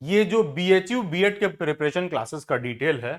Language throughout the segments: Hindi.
ये जो बीएचयू बीएड के प्रिपरेशन क्लासेस का डिटेल है,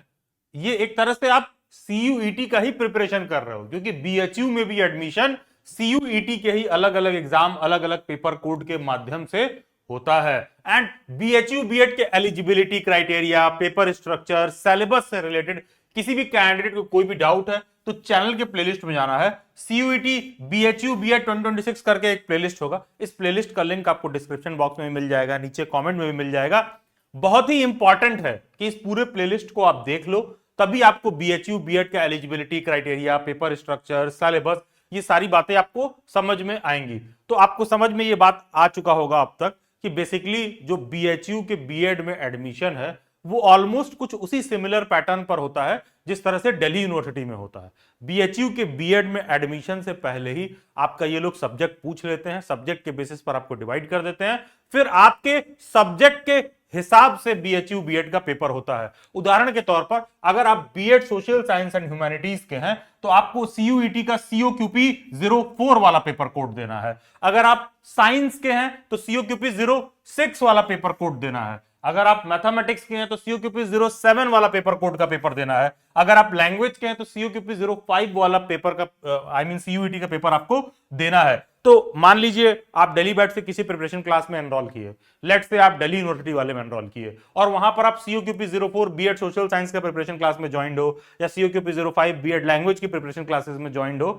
ये एक तरह से आप सीयूईटी का ही प्रिपरेशन कर रहे हो, क्योंकि बीएचयू में भी एडमिशन सीयूईटी के ही अलग अलग एग्जाम, अलग अलग पेपर कोड के माध्यम से होता है। एंड बीएचयू बीएड के eligibility criteria, paper structure, syllabus से रिलेटेड किसी भी कैंडिडेट को कोई भी डाउट है तो चैनल के प्लेलिस्ट में जाना है। सीयूईटी बीएचयू बीएड 2026 करके एक प्लेलिस्ट होगा, इस प्लेलिस्ट का लिंक आपको डिस्क्रिप्शन बॉक्स में मिल जाएगा, नीचे कमेंट में भी मिल जाएगा। बहुत ही इंपॉर्टेंट है कि इस पूरे प्लेलिस्ट को आप देख लो, तभी आपको बीएचयू बीएड का eligibility criteria, paper structure, syllabus, ये सारी बातें आपको समझ में आएंगी। तो आपको समझ में ये बात आ चुका होगा अब तक कि बेसिकली जो बीएचयू के बीएड में एडमिशन है वो ऑलमोस्ट कुछ उसी सिमिलर पैटर्न पर होता है जिस तरह से दिल्ली यूनिवर्सिटी में होता है। बीएचयू के बीएड में एडमिशन से पहले ही आपका ये लोग सब्जेक्ट पूछ लेते हैं, सब्जेक्ट के बेसिस पर आपको डिवाइड कर देते हैं, फिर आपके सब्जेक्ट के हिसाब से बीएचयू बीएड का पेपर होता है। उदाहरण के तौर पर अगर आप BEd social science and humanities के हैं तो आपको सीयूईटी का सीओक्यूपी 04 वाला पेपर कोड देना है। अगर आप साइंस के हैं तो सीओक्यूपी 06 वाला पेपर कोड देना है। अगर आप मैथमेटिक्स के हैं तो सीओक्यूपी 07 वाला पेपर कोड का पेपर देना है। अगर आप लैंग्वेज के हैं तो सीओक्यूपी 05 वाला पेपर का सीयूईटी का पेपर आपको देना है। तो मान लीजिए आप दिल्ली बैट से किसी प्रिपरेशन क्लास में एनरोल किए, लेट्स से आप दिल्ली यूनिवर्सिटी वाले में एनरोल किए और वहां पर आप सीओक्यूपी 04 बीएड सोशल साइंस का प्रिपरेशन क्लास में ज्वाइंड हो या सीओक्यूपी 05 बीएड लैंग्वेज की प्रिपरेशन क्लासेस में ज्वाइंड हो।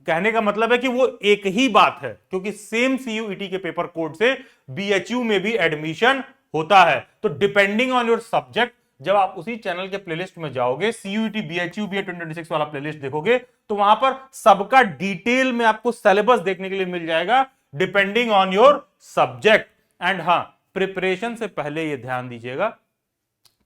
कहने का मतलब है कि वो एक ही बात है, क्योंकि सेम सीयूईटी के पेपर कोड से बीएचयू में भी एडमिशन होता है। तो डिपेंडिंग ऑन योर सब्जेक्ट, जब आप उसी चैनल के प्लेलिस्ट में जाओगे, सीयूईटी बीएचयू बीएड 2026 वाला प्लेलिस्ट देखोगे तो वहां पर सबका डिटेल में आपको सिलेबस देखने के लिए मिल जाएगा depending on your subject. And हाँ, प्रिपरेशन से पहले ये ध्यान दीजिएगा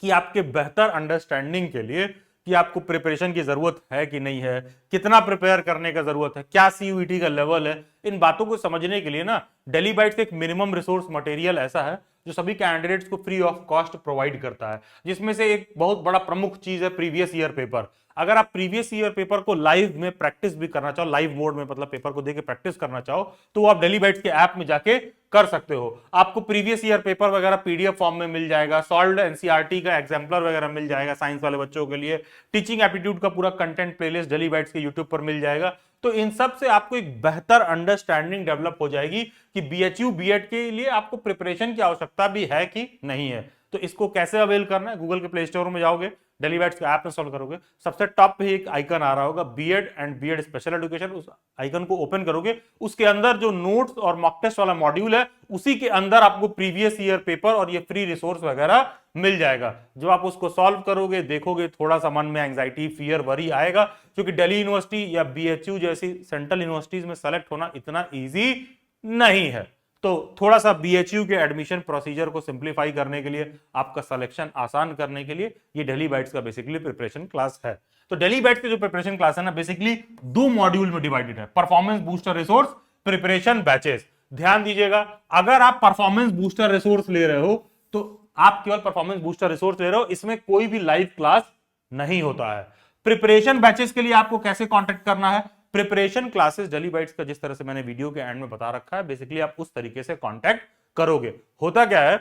कि आपके बेहतर अंडरस्टैंडिंग के लिए कि आपको प्रिपरेशन की जरूरत है कि नहीं है, कितना प्रिपेयर करने का जरूरत है, क्या सीयूईटी का लेवल है, इन बातों को समझने के लिए ना दिल्ली बाइट्स एक मिनिमम रिसोर्स मटेरियल ऐसा है जो सभी कैंडिडेट्स को फ्री ऑफ कॉस्ट प्रोवाइड करता है, जिसमें से एक बहुत बड़ा प्रमुख चीज है प्रीवियस ईयर पेपर। अगर आप प्रीवियस ईयर पेपर को लाइव में प्रैक्टिस भी करना चाहो, लाइव मोड में मतलब पेपर को देके प्रैक्टिस करना चाहो, तो वो आप दिल्ली बाइट्स के ऐप में जाके कर सकते हो। आपको प्रीवियस ईयर पेपर वगैरह पीडीएफ फॉर्म में मिल जाएगा, सॉल्व्ड एनसीईआरटी का एग्जाम्पलर वगैरह मिल जाएगा साइंस वाले बच्चों के लिए, टीचिंग एप्टीट्यूड का पूरा कंटेंट प्लेलिस्ट दिल्ली बाइट्स के यूट्यूब पर मिल जाएगा। तो इन सब से आपको एक बेहतर अंडरस्टैंडिंग डेवलप हो जाएगी कि बीएचयू बीएड के लिए आपको प्रिपरेशन की आवश्यकता भी है कि नहीं है। तो इसको कैसे अवेल करना है, गूगल के प्ले स्टोर में जाओगे, दिल्ली बाइट्स का ऐप इंस्टॉल करोगे, सबसे टॉप पे एक आइकन आ रहा होगा BEd and BEd special education, उस आइकन को ओपन करोगे, उसके अंदर जो नोट्स और मॉक टेस्ट वाला मॉड्यूल है उसी के अंदर आपको प्रीवियस ईयर पेपर और ये फ्री रिसोर्स वगैरह मिल जाएगा। जब आप उसको सॉल्व करोगे, देखोगे, थोड़ा सा मन में एंजाइटी, फियर, वरी आएगा, क्योंकि दिल्ली यूनिवर्सिटी या बीएचयू जैसी सेंट्रल यूनिवर्सिटीज में सेलेक्ट होना इतना ईजी नहीं है। तो थोड़ा सा बीएचयू के एडमिशन प्रोसीजर को सिंप्लीफाई करने के लिए, आपका सिलेक्शन आसान करने के लिए ये दिल्ली बाइट्स का बेसिकली प्रिपरेशन क्लास है। तो दिल्ली बाइट्स की जो प्रिपरेशन क्लास है ना, बेसिकली 2 मॉड्यूल में डिवाइडेड है, performance booster resource, preparation batches. ध्यान दीजिएगा, अगर आप परफॉर्मेंस बूस्टर रिसोर्स ले रहे हो तो आप केवल परफॉर्मेंस बूस्टर रिसोर्स ले रहे हो, इसमें कोई भी लाइव क्लास नहीं होता है। प्रिपरेशन बैचेस के लिए आपको कैसे कांटेक्ट करना है, प्रिपरेशन क्लासेस दिल्ली बाइट्स का जिस तरह से मैंने वीडियो के एंड में बता रखा है, बेसिकली आप उस तरीके से कांटेक्ट करोगे। होता क्या है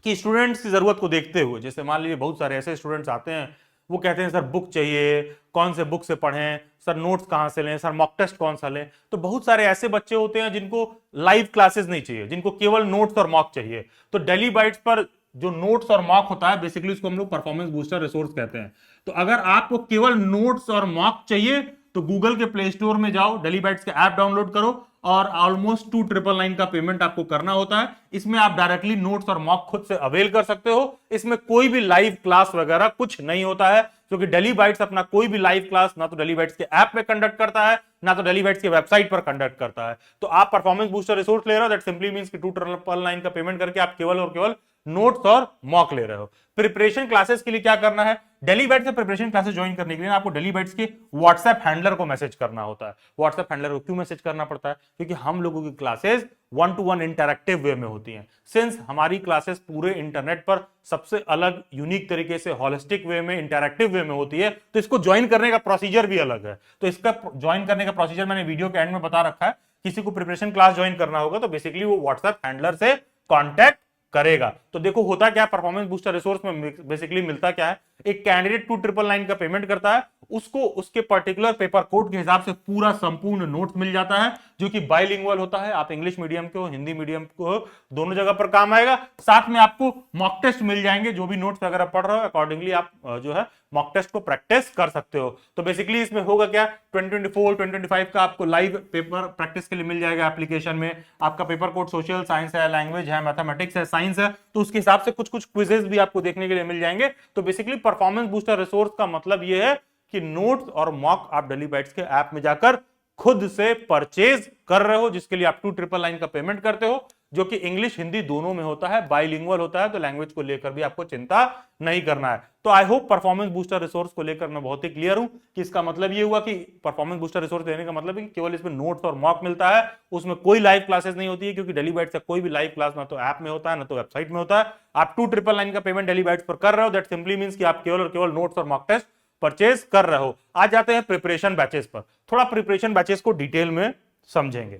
कि स्टूडेंट्स की जरूरत को देखते हुए, जैसे मान लीजिए बहुत सारे ऐसे स्टूडेंट्स आते हैं, वो कहते हैं सर बुक चाहिए, कौन से बुक से पढ़ें, सर नोट्स कहां से लें, सर मॉक टेस्ट कौन सा लें। तो बहुत सारे ऐसे बच्चे होते हैं जिनको लाइव क्लासेस नहीं चाहिए, जिनको केवल नोट्स और मॉक चाहिए। तो दिल्ली बाइट्स पर जो नोट्स और मॉक होता है, बेसिकली उसको हम लोग परफॉर्मेंस बूस्टर रिसोर्स कहते हैं। तो अगर आपको केवल नोट्स और मॉक चाहिए तो गूगल के प्ले स्टोर में जाओ, दिल्ली बाइट्स का ऐप डाउनलोड करो और ऑलमोस्ट 2,999 का पेमेंट आपको करना होता है। इसमें आप डायरेक्टली नोट्स और मॉक खुद से अवेल कर सकते हो। इसमें कोई भी लाइव क्लास वगैरह कुछ नहीं होता है, क्योंकि दिल्ली बाइट्स अपना कोई भी लाइव क्लास ना तो दिल्ली बाइट्स के ऐप में कंडक्ट करता है, ना तो दिल्ली बाइट्स के वेबसाइट पर कंडक्ट करता है। तो आप परफॉर्मेंस बूस्टर रिसोर्स ले रहे हो, दैट सिंपली मींस कि 2,999 का पेमेंट करके आप केवल और केवल नोट्स और मॉक ले रहे हो। प्रिपरेशन क्लासेस के लिए क्या करना है, दिल्ली बाइट्स से प्रिपरेशन क्लासेस ज्वाइन करने के लिए आपको दिल्ली बाइट्स के व्हाट्सएप हैंडलर को मैसेज करना होता है। व्हाट्सएप हैंडलर को क्यों मैसेज करना पड़ता है, क्योंकि हम लोगों की क्लासेस 1-to-1 इंटरैक्टिव वे में होती हैं। सिंस हमारी क्लासेस पूरे इंटरनेट पर सबसे अलग यूनिक तरीके से हॉलिस्टिक वे में, इंटरैक्टिव वे में होती है, तो इसको ज्वाइन करने का प्रोसीजर भी अलग है। तो इसका ज्वाइन करने का प्रोसीजर मैंने वीडियो के एंड में बता रखा है। किसी को प्रिपरेशन क्लास ज्वाइन करना होगा तो बेसिकली वो व्हाट्सएप हैंडलर से कॉन्टैक्ट करेगा। तो देखो होता क्या है, परफॉर्मेंस बूस्टर रिसोर्स में बेसिकली मिलता क्या है, एक कैंडिडेट 2999 का पेमेंट करता है, उसको उसके पर्टिकुलर पेपर कोड के हिसाब से पूरा संपूर्ण नोट्स मिल जाता है, जो कि बाइलिंगुअल होता है। आप इंग्लिश मीडियम के हो, हिंदी मीडियम को हो, दोनों जगह पर काम आएगा। साथ में आपको मॉक टेस्ट मिल जाएंगे, जो भी नोट्स वगैरह पढ़ रहे हो अकॉर्डिंगली आप जो है मॉक टेस्ट को प्रैक्टिस कर सकते हो। तो बेसिकली इसमें होगा क्या, 2024 2025 का आपको लाइव पेपर प्रैक्टिस के लिए मिल जाएगा एप्लीकेशन में। आपका पेपर कोड सोशल साइंस है, लैंग्वेज है, मैथमेटिक्स है, साइंस है, तो उसके हिसाब से कुछ कुछ क्विजेस भी आपको देखने के लिए मिल जाएंगे। तो बेसिकली परफॉर्मेंस बूस्टर रिसोर्स का मतलब यह है कि नोट्स और मॉक आप डेली बाइट्स के ऐप में जाकर खुद से परचेज कर रहे हो, जिसके लिए आप 2999 का पेमेंट करते हो, जो कि इंग्लिश हिंदी दोनों में होता है, बाइलिंगुअल होता है। तो लैंग्वेज को लेकर भी आपको चिंता नहीं करना है। तो I hope performance booster resource को लेकर मैं बहुत ही क्लियर हूं कि इसका मतलब ये हुआ कि परफॉर्मेंस बूस्टर रिसोर्स देने का मतलब है कि केवल इसमें नोट्स और मॉक मिलता है, उसमें कोई लाइव क्लासेस नहीं होती है, क्योंकि डेली बाइट्स का कोई भी लाइव क्लास ना तो ऐप में होता है ना तो वेबसाइट में होता है। आप 2999 का पेमेंट डेली बाइट्स पर कर रहे हो, दैट सिंपली मींस कि आप केवल और केवल नोट्स और मॉक टेस्ट परचेज कर रहे हो। आ जाते हैं प्रिपरेशन बैचेस पर। थोड़ा प्रिपरेशन बैचेस को डिटेल में समझेंगे।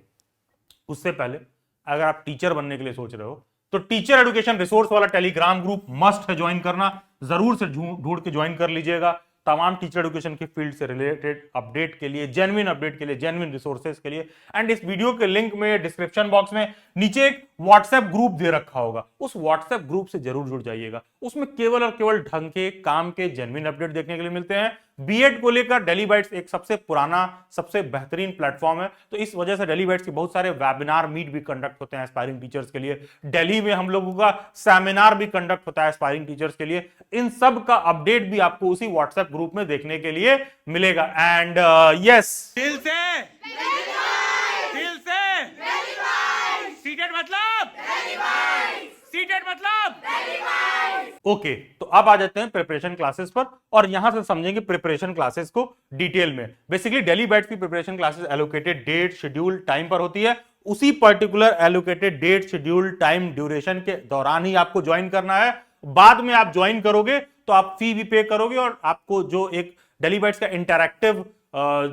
उससे पहले अगर आप टीचर बनने के लिए सोच रहे हो तो टीचर एजुकेशन रिसोर्स वाला टेलीग्राम ग्रुप मस्ट है ज्वाइन करना, जरूर से ढूंढ के ज्वाइन कर लीजिएगा। तमाम टीचर एजुकेशन की फील्ड से रिलेटेड अपडेट के लिए, जेन्युइन अपडेट के लिए, जेन्युइन रिसोर्सेज के लिए। एंड इस वीडियो के लिंक में डिस्क्रिप्शन बॉक्स में नीचे एक व्हाट्सएप ग्रुप दे रखा होगा, उस व्हाट्सएप ग्रुप से जरूर जुड़ जाइएगा। उसमें केवल और केवल ढंग के काम के जेन्युइन अपडेट देखने के लिए मिलते हैं। बीएड को लेकर डेली बाइट्स एक सबसे पुराना, सबसे बेहतरीन प्लेटफॉर्म है, तो इस वजह से डेली बाइट्स के बहुत सारे वेबिनार मीट भी कंडक्ट होते हैं एस्पायरिंग टीचर्स के लिए। दिल्ली में हम लोगों का सेमिनार भी कंडक्ट होता है एस्पायरिंग टीचर्स के लिए। इन सब का अपडेट भी आपको उसी व्हाट्सएप ग्रुप में देखने के लिए मिलेगा। एंड यस, दिल से सीटेड मतलब सीटेड मतलब ओके तो अब आ जाते हैं प्रिपरेशन क्लासेस पर, और यहां से समझेंगे प्रिपरेशन क्लासेस को डिटेल में। बेसिकली डेली बैट्स की preparation classes allocated date, schedule, time पर होती है। उसी particular allocated date, schedule, time, duration के दौरान ही आपको ज्वाइन करना है। बाद में आप ज्वाइन करोगे तो आप फी भी पे करोगे, और आपको जो एक डेली बैट्स का इंटरैक्टिव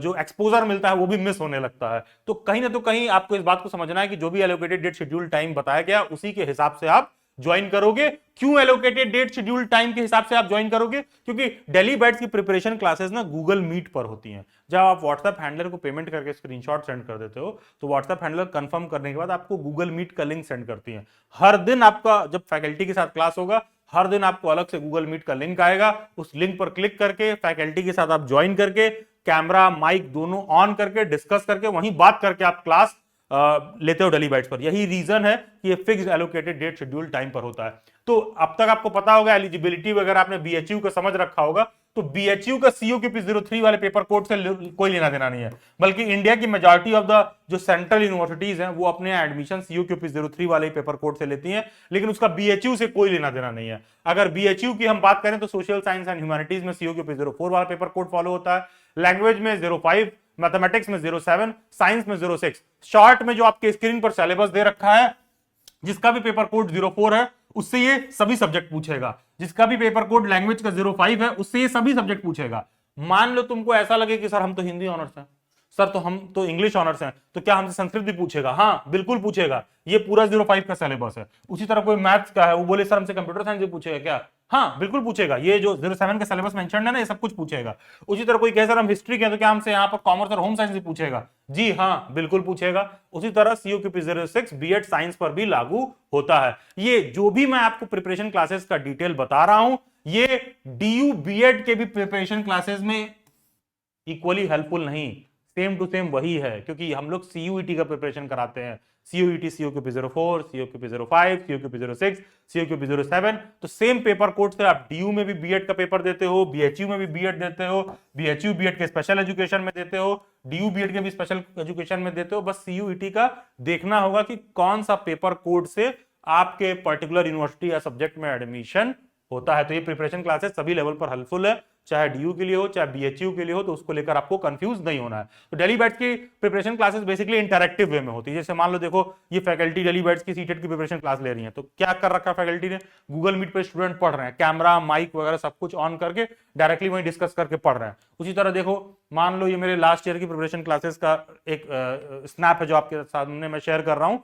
जो एक्सपोजर मिलता है वो भी मिस होने लगता है। तो कहीं ना तो कहीं आपको इस बात को समझना है कि जो भी एलोकेटेड डेट, शेड्यूल, टाइम बताया गया उसी के हिसाब से आप ज्वाइन करोगे। क्यों एलोकेटेड डेट, शेड्यूल, टाइम के हिसाब से आप ज्वाइन करोगे? क्योंकि डेली बैट्स की प्रिपरेशन क्लासेस ना गूगल मीट पर होती हैं। जब आप व्हाट्सएप हैंडलर को पेमेंट करके स्क्रीनशॉट सेंड कर देते हो तो व्हाट्सएप हैंडलर कंफर्म करने के बाद आपको गूगल मीट का लिंक सेंड करती है। हर दिन आपका जब फैकल्टी के साथ क्लास होगा, हर दिन आपको अलग से गूगल मीट का लिंक आएगा। उस लिंक पर क्लिक करके फैकल्टी के साथ आप ज्वाइन करके कैमरा, माइक दोनों ऑन करके डिस्कस करके वहीं बात करके आप क्लास लेते हो डेली बाइट्स पर। यही रीजन है कि ये fixed allocated date, schedule, time पर होता है। तो अब तक आपको पता होगा एलिजिबिलिटी वगैरह, आपने बीएचयू का समझ रखा होगा। तो बीएचयू का COQP03 वाले पेपर कोड से कोई लेना देना नहीं है, बल्कि इंडिया की मेजॉरिटी ऑफ द जो सेंट्रल यूनिवर्सिटीज हैं वो अपने एडमिशन COQP03 वाले पेपर कोड से लेती हैं, लेकिन उसका बीएचयू से कोई लेना देना नहीं है। अगर बीएचयू की हम बात करें तो सोशल साइंस एंड ह्यूमैनिटीज में COQP04 वाला पेपर कोड फॉलो होता है, लैंग्वेज में 05, मैथमेटिक्स में 07, साइंस में 06। शॉर्ट में जो आपके स्क्रीन पर सिलेबस दे रखा है, जिसका भी पेपर कोड 04 है उससे ये सभी सब्जेक्ट पूछेगा। जिसका भी पेपर कोड लैंग्वेज का 05 है उससे ये सभी सब्जेक्ट पूछेगा। मान लो तुमको ऐसा लगे कि सर हम तो हिंदी ऑनर्स हैं, सर तो हम तो इंग्लिश ऑनर्स हैं, तो क्या हमसे संस्कृत भी पूछेगा? हाँ बिल्कुल पूछेगा। ये पूरा 05 का सिलेबस है। उसी तरह कोई मैथ्स का है, वो बोले सर हमसे कंप्यूटर साइंस भी पूछेगा क्या? हाँ बिल्कुल पूछेगा। ये जो 07 का सिलेबस मेंशन है ना, ये सब कुछ पूछेगा। उसी तरह कोई कहे सर हम हिस्ट्री के, तो क्या हमसे यहाँ पर कॉमर्स और होम साइंस भी पूछेगा? जी हाँ बिल्कुल पूछेगा। उसी तरह COQP06 बीएड साइंस पर भी लागू होता है। ये जो भी मैं आपको प्रिपरेशन क्लासेस का डिटेल बता रहा हूं, ये DU बीएड के भी प्रिपरेशन क्लासेस में इक्वली हेल्पफुल नहीं, सेम टू सेम वही है, क्योंकि हम लोग CUET का प्रिपरेशन कराते हैं। CUET, COQP04, COQP05, COQP06, COQP07। तो सेम पेपर कोड से आप DU में भी बीएड का पेपर देते हो, BHU में भी बीएड देते हो, BHU बीएड के स्पेशल एजुकेशन में देते हो, DU बीएड के भी स्पेशल एजुकेशन में देते हो। बस CUET का देखना होगा कि कौन सा पेपर कोड से आपके पर्टिकुलर यूनिवर्सिटी या सब्जेक्ट में एडमिशन होता है। तो ये प्रिपरेशन क्लासेस सभी लेवल पर हेल्पफुल है, चाहे DU के लिए हो चाहे BHU के लिए हो, तो उसको लेकर आपको कंफ्यूज नहीं होना है। तो डेली बैट्स की प्रिपरेशन क्लासेस बेसिकली इंटरैक्टिव वे में होती है। जैसे मान लो देखो, ये फैकल्टी डेली बैट्स की सीटेट की प्रिपरेशन क्लास ले रही है, तो क्या कर रखा है फैकल्टी ने? गूगल मीट पे स्टूडेंट पढ़ रहे हैं, कैमरा, माइक वगैरह सब कुछ ऑन करके डायरेक्टली वहीं डिस्कस करके पढ़ रहे हैं। उसी तरह देखो, मान लो ये मेरे लास्ट ईयर की प्रिपरेशन क्लासेस का एक स्नैप है जो आपके सामने मैं शेयर कर रहा हूं।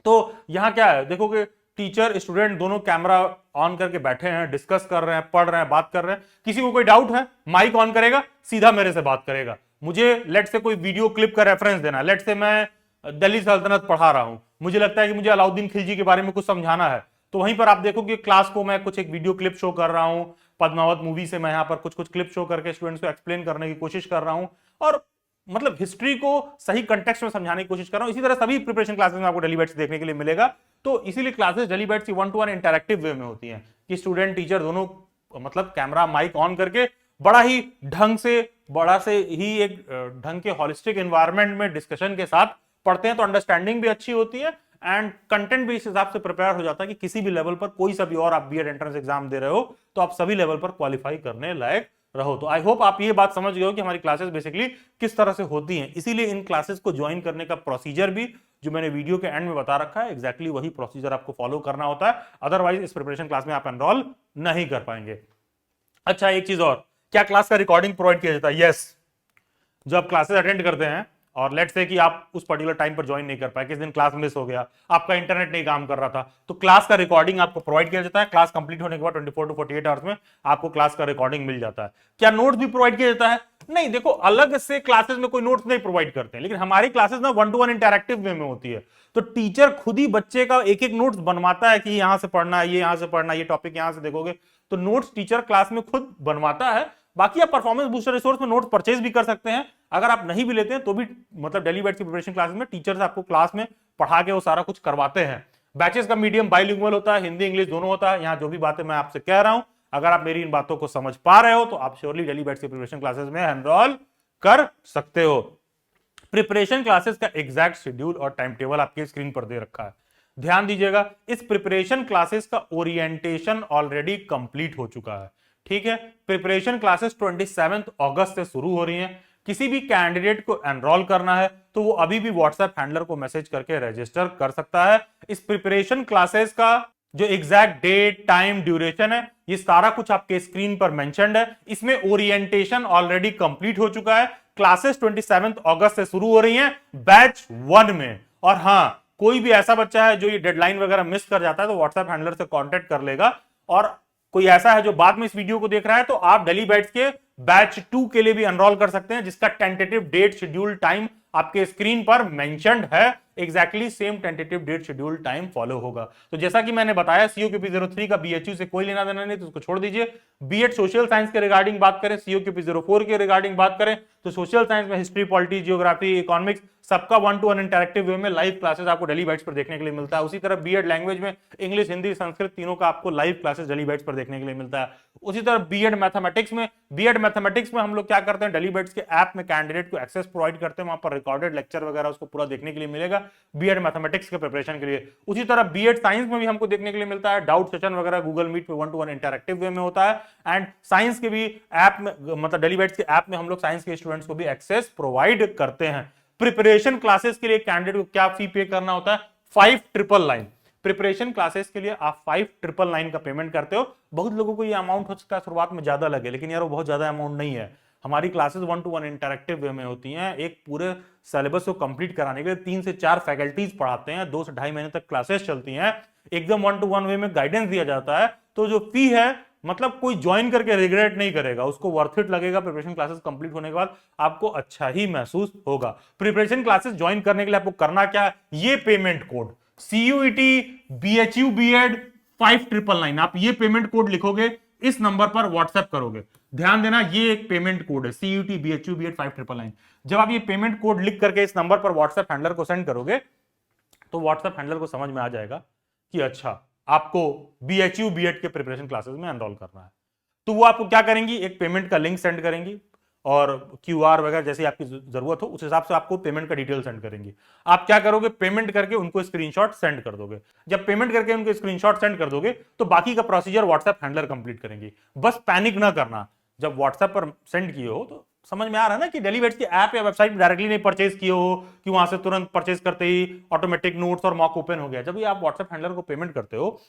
तो यहां क्या है, देखो कि टीचर स्टूडेंट दोनों कैमरा ऑन करके बैठे हैं, डिस्कस कर रहे हैं, पढ़ रहे हैं, बात कर रहे हैं, किसी को कोई डाउट है माइक ऑन करेगा, सीधा मेरे से बात करेगा। मुझे लेट से कोई वीडियो क्लिप का रेफरेंस देना, लेट से मैं दिल्ली सल्तनत पढ़ा रहा हूं, मुझे लगता है कि मुझे अलाउद्दीन खिलजी के बारे में कुछ समझाना है, तो वहीं पर आप देखोगे क्लास को मैं कुछ एक वीडियो क्लिप शो कर रहा हूं, पद्मावत मूवी से मैं यहां पर कुछ कुछ क्लिप शो करके स्टूडेंट्स को एक्सप्लेन करने की कोशिश कर रहा हूं, और मतलब हिस्ट्री को सही कंटेक्स्ट में समझाने की कोशिश कर रहा हूं। इसी तरह सभी प्रिपरेशन क्लासेस में आपको डेली बैच देखने के लिए मिलेगा। तो इसीलिए क्लासेस डेली बैच की 1-to-1 इंटरैक्टिव वे में होती हैं कि स्टूडेंट टीचर दोनों मतलब कैमरा माइक ऑन करके बड़ा ही ढंग से, बड़ा से ही एक ढंग के हॉलिस्टिक एनवायरनमेंट में डिस्कशन के साथ पढ़ते हैं, तो अंडरस्टैंडिंग भी अच्छी होती है एंड कंटेंट भी इस हिसाब से प्रिपेयर हो जाता है कि किसी भी लेवल पर, कोई सा भी, और आप बीएड एंट्रेंस एग्जाम दे रहे हो तो आप सभी लेवल पर क्वालिफाई करने लायक रहो। तो आई होप आप ये बात समझ गए हो कि हमारी क्लासेस बेसिकली किस तरह से होती हैं। इसीलिए इन क्लासेस को ज्वाइन करने का प्रोसीजर भी जो मैंने वीडियो के एंड में बता रखा है, एग्जैक्टली वही प्रोसीजर आपको फॉलो करना होता है, अदरवाइज इस प्रिपरेशन क्लास में आप एनरोल नहीं कर पाएंगे। अच्छा, एक चीज और, क्या क्लास का रिकॉर्डिंग प्रोवाइड किया जाता है? यस। जब आप क्लासेस अटेंड करते हैं और लेट्स से कि आप उस पर्टिकुलर टाइम पर ज्वाइन नहीं कर पाए, किस दिन क्लास मिस हो गया, आपका इंटरनेट नहीं काम कर रहा था, तो क्लास का रिकॉर्डिंग आपको प्रोवाइड किया जाता है। क्लास कंप्लीट होने के बाद 24 to 48 आवर्स में आपको क्लास का रिकॉर्डिंग मिल जाता है। क्या नोट्स भी प्रोवाइड किया जाता है? नहीं, देखो अलग से क्लासेस में कोई नोट्स नहीं प्रोवाइड करते हैं, लेकिन हमारी क्लासेस ना 1-to-1 इंटरैक्टिव वे में होती है, तो टीचर खुद ही बच्चे का एक एक नोट्स बनवाता है कि यहां से पढ़ना है, ये यहां से पढ़ना है, ये टॉपिक यहां से देखोगे, तो नोट्स टीचर क्लास में खुद बनवाता है। बाकी आप परफॉर्मेंस बूस्टर रिसोर्स में नोट्स परचेज भी कर सकते हैं, अगर आप नहीं भी लेते हैं तो भी मतलब डेली बैच की प्रिपरेशन क्लासेस में टीचर्स आपको क्लास में पढ़ा के वो सारा कुछ करवाते हैं। बैचेस का मीडियम बाइलिंगुअल होता है, हिंदी इंग्लिश दोनों होता है। यहाँ जो भी बातें मैं आपसे कह रहा हूं, अगर आप मेरी इन बातों को समझ पा रहे हो तो आप श्योरली डेली बैच की प्रिपरेशन क्लासेस में एनरोल कर सकते हो। प्रिपरेशन क्लासेस का एग्जैक्ट शेड्यूल और टाइम टेबल आपके स्क्रीन पर दे रखा है, ध्यान दीजिएगा। इस प्रिपरेशन क्लासेस का ओरिएंटेशन ऑलरेडी कंप्लीट हो चुका है, ठीक है। प्रिपरेशन क्लासेस 27 अगस्त से शुरू हो रही हैं। किसी भी कैंडिडेट को एनरोल करना है तो वो अभी भी व्हाट्सएप हैंडलर को मैसेज करके रजिस्टर कर सकता है। इस प्रिपरेशन क्लासेस का जो एग्जैक्ट डेट, टाइम, ड्यूरेशन है, ये सारा कुछ आपके स्क्रीन पर मेंशन्ड है। इसमें ओरिएंटेशन ऑलरेडी कंप्लीट हो चुका है। क्लासेस 27 अगस्त से शुरू हो रही हैं बैच 1 में। और हां, कोई भी ऐसा बच्चा है जो ये डेडलाइन वगैरह मिस कर जाता है तो व्हाट्सएप हैंडलर से कांटेक्ट कर लेगा। और कोई ऐसा है जो बाद में इस वीडियो को देख रहा है तो आप डेली बैच के बैच 2 के लिए भी एनरोल कर सकते हैं, जिसका टेंटेटिव डेट, शेड्यूल, टाइम आपके स्क्रीन पर मेंशन्ड है। Exactly same tentative date, schedule, time follow होगा। तो जैसा कि मैंने बताया, सीओक्यूपी 03 का बीएचयू से कोई लेना देना नहीं, तो उसको छोड़ दीजिए। बीएड सोशल साइंस के रिगार्डिंग बात करें, सीओक्यूपी 04 के रिगार्डिंग बात करें, तो सोशल साइंस में हिस्ट्री, पॉलिटी, जियोग्राफी, इकोनॉमिक्स सबका 1-to-1 इंटरैक्टिव वे में लाइव क्लासेस आपको डेली बैच पर देखने के लिए मिलता है। उसी तरह बीएड लैंग्वेज में इंग्लिश, हिंदी, संस्कृत तीनों का आपको लाइव क्लासेस डेली बैच पर देखने के लिए मिलता है। उसी तरह बीएड मैथमेटिक्स में हम लोग क्या करते हैं, डेली बैच के ऐप में कैंडिडेट को एक्सेस प्रोवाइड करते हैं, वहां पर रिकॉर्डेड लेक्चर वगैरह उसको पूरा देखने के लिए मिलेगा बीएड मैथमेटिक्स के प्रिपरेशन के लिए। उसी तरह बीएड साइंस में भी हमको देखने के लिए मिलता है, डाउट सेशन वगैरह गूगल मीट पे 1-to-1 इंटरैक्टिव वे में होता है। एंड साइंस के भी ऐप में, मतलब डेली बैच के ऐप में हम लोग साइंस के स्टूडेंट्स को भी एक्सेस प्रोवाइड करते हैं। प्रिपरेशन क्लासेस के लिए कैंडिडेट को क्या फी पे करना होता है? 5,999। प्रिपरेशन क्लासेस के लिए आप 5,999 का पेमेंट करते हो। बहुत लोगों को ये अमाउंट हो सकता है शुरुआत में ज्यादा लगे, लेकिन यार वो बहुत ज्यादा अमाउंट नहीं है। हमारी क्लासेस 1-to-1 इंटरैक्टिव वे में होती हैं। एक पूरे सिलेबस को कंप्लीट कराने के लिए 3 से 4 फैकल्टीज पढ़ाते हैं, 2 से ढाई महीने तक क्लासेस चलती हैं, एकदम 1-to-1 वे में गाइडेंस दिया जाता है। तो जो फी है, मतलब कोई ज्वाइन करके रिग्रेट नहीं करेगा, उसको वर्थ इट लगेगा। प्रिपरेशन क्लासेस कंप्लीट होने के बाद आपको अच्छा ही महसूस होगा। प्रिपरेशन क्लासेस ज्वाइन करने के लिए आपको करना क्या है, ये payment code CUET BHU BEd 5,999, आप ये पेमेंट कोड लिखोगे, इस नंबर पर व्हाट्सएप करोगे। ध्यान देना, ये एक पेमेंट कोड है, CUET BHU BEd 5,999। जब आप ये पेमेंट कोड लिख करके इस नंबर पर व्हाट्सएप हैंडलर को सेंड करोगे तो व्हाट्सएप हैंडलर को समझ में आ जाएगा कि अच्छा आपको BHU BEd के प्रिपरेशन क्लासेस में एनरोल करना है। तो वो आपको क्या करेंगी, एक पेमेंट का लिंक सेंड करेंगी और QR वगैरह जैसी आपकी जरूरत हो उस हिसाब से आपको पेमेंट का डिटेल सेंड करेंगी। आप क्या करोगे, पेमेंट करके उनको स्क्रीनशॉट सेंड कर दोगे। जब पेमेंट करके उनको स्क्रीनशॉट सेंड कर दोगे तो बाकी का प्रोसीजर व्हाट्सएप हैंडलर कंप्लीट करेंगी। बस पैनिक ना करना, जब व्हाट्सएप पर सेंड किए हो तो समझ में आ रहा है ना कि डेली बैच के ऐप या वेबसाइट डायरेक्टली नहीं परचेज किए हो कि वहां से तुरंत परचेज करते ही ऑटोमेटिक नोट्स और मॉक ओपन हो गया। जब ये आप व्हाट्सएप हैंडलर को पेमेंट करते हो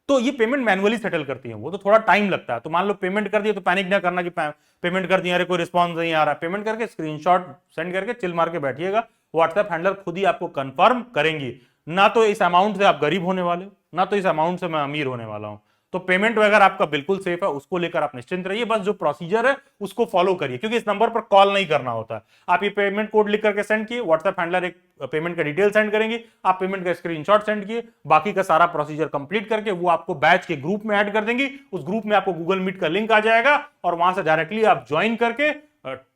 तो ये पेमेंट मैनुअली सेटल करती है, वो तो थोड़ा टाइम लगता है। तो मान लो पेमेंट कर दिया तो पैनिक ना करना कि पेमेंट कर दिया, अरे कोई रिस्पॉन्स नहीं आ रहा। पेमेंट करके स्क्रीनशॉट सेंड करके चिल मार के बैठिएगा, व्हाट्सएप हैंडलर खुद ही आपको कंफर्म करेंगी। ना तो इस अमाउंट से आप गरीब होने वाले हो, ना तो इस अमाउंट से मैं अमीर होने वाला हूं। तो पेमेंट वगैरह आपका बिल्कुल सेफ है, उसको लेकर आप निश्चिंत रहिए। बस जो प्रोसीजर है उसको फॉलो करिए, क्योंकि इस नंबर पर कॉल नहीं करना होता है। आप ये पेमेंट कोड लिख करके सेंड किए, व्हाट्सएप हैंडलर एक पेमेंट का डिटेल सेंड करेंगे, आप पेमेंट का स्क्रीनशॉट सेंड किए, बाकी का सारा प्रोसीजर कंप्लीट करके वो आपको बैच के ग्रुप में ऐड कर देंगे। उस ग्रुप में आपको गूगल मीट का लिंक आ जाएगा और वहां से डायरेक्टली आप ज्वाइन करके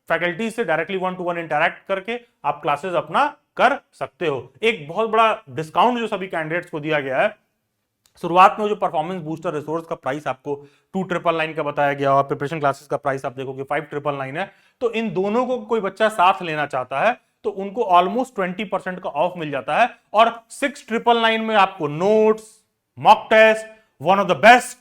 फैकल्टी से डायरेक्टली 1-to-1 इंटरैक्ट करके आप क्लासेस अपना कर सकते हो। एक बहुत बड़ा डिस्काउंट जो सभी कैंडिडेट्स को दिया गया है, शुरुआत में जो परफॉर्मेंस बूस्टर रिसोर्स का प्राइस आपको 2,999 का बताया गया और प्रिपरेशन क्लासेस का प्राइस आप देखोगे 5,999 है। तो इन दोनों को कोई बच्चा साथ लेना चाहता है तो उनको ऑलमोस्ट 20% का ऑफ मिल जाता है। और 6,999 में आपको notes, mock test, one of the best,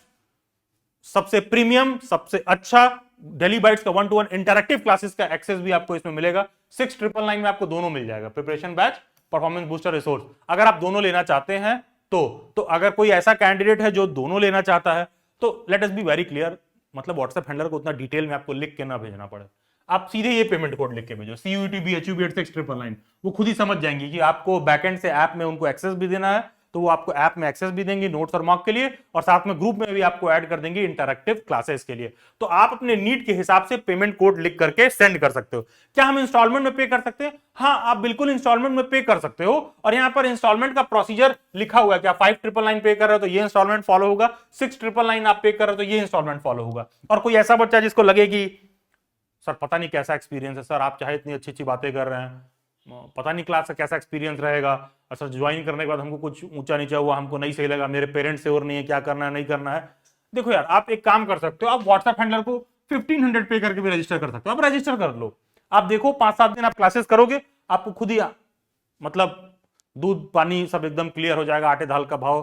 सबसे प्रीमियम, सबसे अच्छा डेली बाइट्स का 1-to-1 इंटरैक्टिव क्लासेस का एक्सेस भी आपको इसमें मिलेगा। 6,999 में आपको दोनों मिल जाएगा, preparation batch, performance booster resource. अगर आप दोनों लेना चाहते हैं तो अगर कोई ऐसा कैंडिडेट है जो दोनों लेना चाहता है तो let us be very clear, मतलब व्हाट्सएप हैंडलर को उतना डिटेल में आपको लिख के ना भेजना पड़े। आप सीधे ये पेमेंट कोड लिख के भेजो, CUET BHU BEd 6,999, वो खुद ही समझ जाएंगे कि आपको बैकएंड से ऐप में उनको एक्सेस भी देना है, तो वो आपको ऐप में एक्सेस भी देंगे नोट्स और मॉक के लिए, और साथ में ग्रुप में भी आपको ऐड कर देंगे इंटरैक्टिव क्लासेस के लिए। तो आप अपने नीड के हिसाब से पेमेंट कोड लिख करके सेंड कर सकते हो। क्या हम इंस्टॉलमेंट में पे कर सकते हैं? हाँ, आप बिल्कुल इंस्टॉलमेंट में पे कर सकते हो। और यहां पर इंस्टॉलमेंट का प्रोसीजर लिखा हुआ है कि आप 5,999 पे कर रहे हो तो ये इंस्टॉलमेंट फॉलो होगा, 6,999 आप पे कर रहे हो तो ये इंस्टॉलमेंट फॉलो होगा। और कोई ऐसा बच्चा जिसको लगे कि सर पता नहीं कैसा एक्सपीरियंस है, सर आप चाहे इतनी अच्छी अच्छी बातें कर रहे हैं, पता नहीं क्लास का कैसा एक्सपीरियंस रहेगा, और सर ज्वाइन करने के बाद हमको कुछ ऊंचा नीचा हुआ, हमको नहीं सही लगा, मेरे पेरेंट्स से और नहीं है, क्या करना है नहीं करना है। देखो यार, आप एक काम कर सकते हो, आप व्हाट्सएप हैंडलर को 1,500 पे करके भी रजिस्टर कर सकते हो। आप रजिस्टर कर लो, आप देखो 5-7 दिन आप क्लासेस करोगे, आपको खुद ही मतलब दूध पानी सब एकदम क्लियर हो जाएगा, आटे दाल का भाव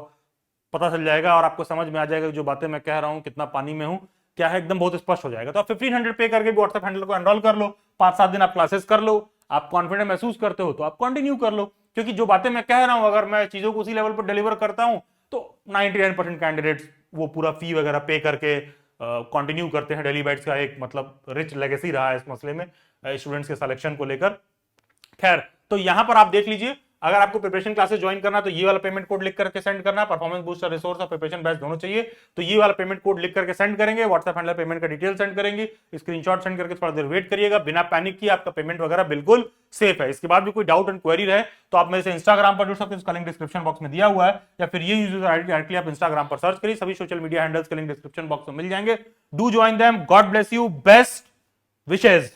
पता चल जाएगा और आपको समझ में आ जाएगा जो बातें मैं कह रहा हूं कितना पानी में हूं क्या है, एकदम बहुत स्पष्ट हो जाएगा। तो आप 1,500 पे करके भी व्हाट्सएप हैंडलर को एनरोल कर लो, 5-7 दिन आप क्लासेस कर लो, आप कॉन्फिडेंट महसूस करते हो तो आप कंटिन्यू कर लो। क्योंकि जो बातें मैं कह रहा हूं अगर मैं चीजों को उसी लेवल पर डिलीवर करता हूं तो 99% कैंडिडेट्स वो पूरा फी वगैरह पे करके कंटिन्यू करते हैं। डेली बाइट्स का एक मतलब रिच लेगेसी रहा है इस मसले में स्टूडेंट्स के सिलेक्शन को लेकर। खैर, तो यहां पर आप देख लीजिए, अगर आपको प्रिपरेशन क्लासेस ज्वाइन करना तो ये वाला पेमेंट कोड लिख करके सेंड करना, परफॉर्मेंस बूस्टर रिसोर्स और प्रिपरेशन बैच दोनों चाहिए तो ये वाला पेमेंट कोड लिख करके सेंड करेंगे, व्हाट्सएप हैंडलर पेमेंट का डिटेल सेंड करेंगे, स्क्रीनशॉट सेंड करके थोड़ा देर वेट करिएगा, बिना पैनिक किए आपका पेमेंट वगैरह बिल्कुल सेफ है। इसके बाद भी कोई डाउट एंड क्वेरी रहे तो आप मेरे से इंस्टाग्राम पर जुड़ सकते हैं, उसका लिंक डिस्क्रिप्शन बॉक्स में दिया हुआ है, या फिर ये यूजर आईडी डायरेक्टली आप इंस्टाग्राम पर सर्च करिए, सभी सोशल मीडिया हैंडल्स के लिंक डिस्क्रिप्शन बॉक्स में मिल जाएंगे। Do join them, God bless you, best wishes.